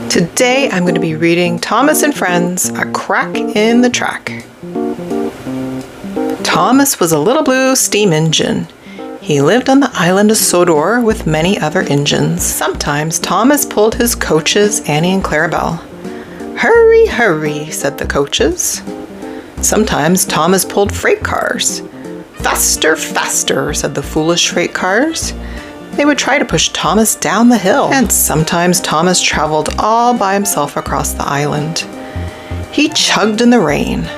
Today I'm going to be reading Thomas and Friends, A Crack in the Track. Thomas was a little blue steam engine. He lived on the island of Sodor with many other engines. Sometimes Thomas pulled his coaches, Annie and Clarabelle. "Hurry, hurry," said the coaches. Sometimes Thomas pulled freight cars. "Faster, faster," said the foolish freight cars. They would try to push Thomas down the hill. And sometimes Thomas traveled all by himself across the island. He chugged in the rain.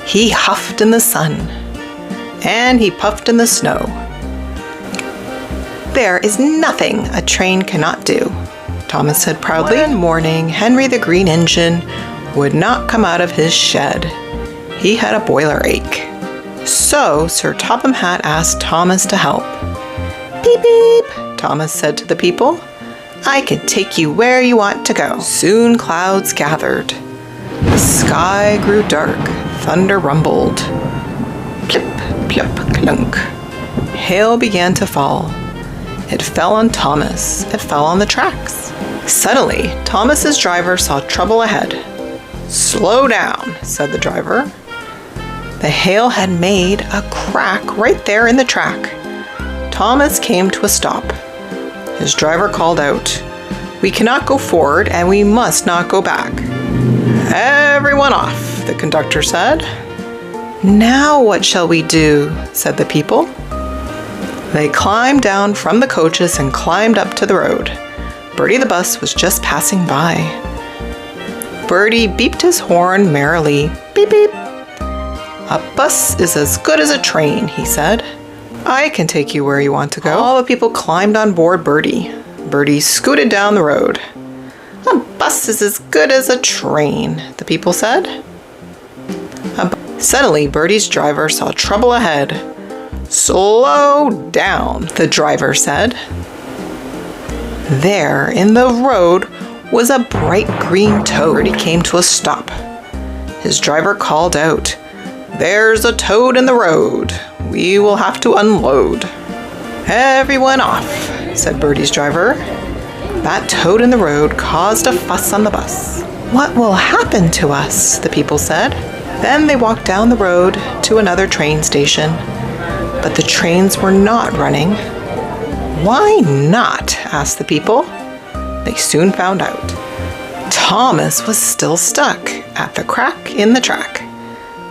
He huffed in the sun. And he puffed in the snow. "There is nothing a train cannot do," Thomas said proudly. One morning, Henry the Green Engine would not come out of his shed. He had a boiler ache. So Sir Topham Hatt asked Thomas to help. "Beep, beep," Thomas said to the people. "I can take you where you want to go." Soon clouds gathered. The sky grew dark. Thunder rumbled. Plip, plip, clunk. Hail began to fall. It fell on Thomas. It fell on the tracks. Suddenly, Thomas's driver saw trouble ahead. "Slow down," said the driver. The hail had made a crack right there in the track. Thomas came to a stop. His driver called out, "We cannot go forward and we must not go back." "Everyone off," the conductor said. "Now what shall we do?" said the people. They climbed down from the coaches and climbed up to the road. Birdie the bus was just passing by. Birdie beeped his horn merrily. "Beep, beep." "A bus is as good as a train," he said. "I can take you where you want to go." All the people climbed on board Birdie. Birdie scooted down the road. "A bus is as good as a train," the people said. Suddenly, Birdie's driver saw trouble ahead. "Slow down," the driver said. There, in the road, was a bright green toad. Birdie came to a stop. His driver called out, "There's a toad in the road. We will have to unload." "Everyone off," said Birdie's driver. That toad in the road caused a fuss on the bus. "What will happen to us?" the people said. Then they walked down the road to another train station. But the trains were not running. "Why not?" asked the people. They soon found out. Thomas was still stuck at the crack in the track.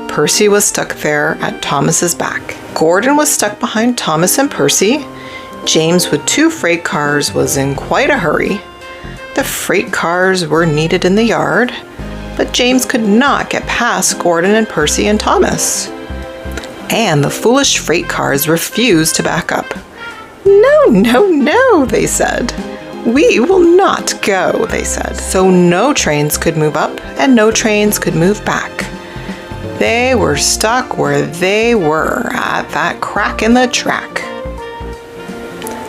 Percy was stuck there at Thomas's back. Gordon was stuck behind Thomas and Percy. James with 2 freight cars was in quite a hurry. The freight cars were needed in the yard, but James could not get past Gordon and Percy and Thomas. And the foolish freight cars refused to back up. "No, no, no," they said. "We will not go," they said. So no trains could move up and no trains could move back. They were stuck where they were at that crack in the track.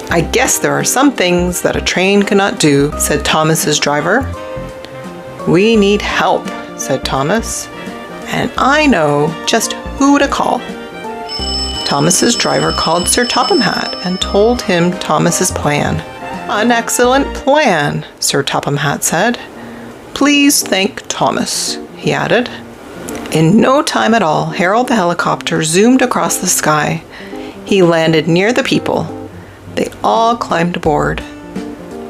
"I guess there are some things that a train cannot do," said Thomas's driver. "We need help," said Thomas, "and I know just who to call." Thomas's driver called Sir Topham Hatt and told him Thomas's plan. "An excellent plan," Sir Topham Hatt said. "Please thank Thomas," he added. In no time at all, Harold the helicopter zoomed across the sky. He landed near the people. They all climbed aboard.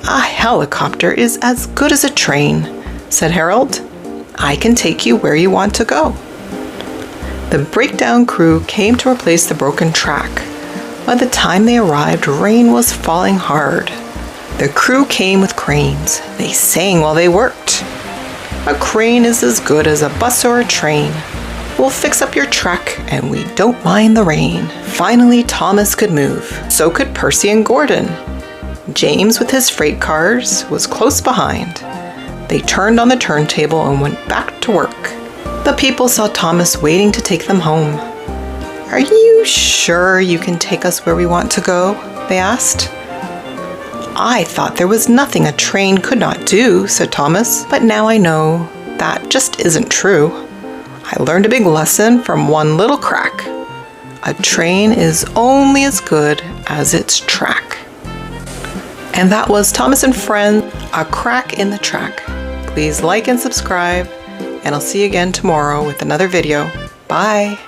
"A helicopter is as good as a train," said Harold. "I can take you where you want to go." The breakdown crew came to replace the broken track. By the time they arrived, rain was falling hard. The crew came with cranes. They sang while they worked. "A crane is as good as a bus or a train. We'll fix up your track and we don't mind the rain." Finally, Thomas could move. So could Percy and Gordon. James, with his freight cars, was close behind. They turned on the turntable and went back to work. The people saw Thomas waiting to take them home. "Are you sure you can take us where we want to go?" they asked. "I thought there was nothing a train could not do," said Thomas, "but now I know that just isn't true. I learned a big lesson from one little crack. A train is only as good as its track." And that was Thomas and Friends, A Crack in the Track. Please like and subscribe, and I'll see you again tomorrow with another video. Bye!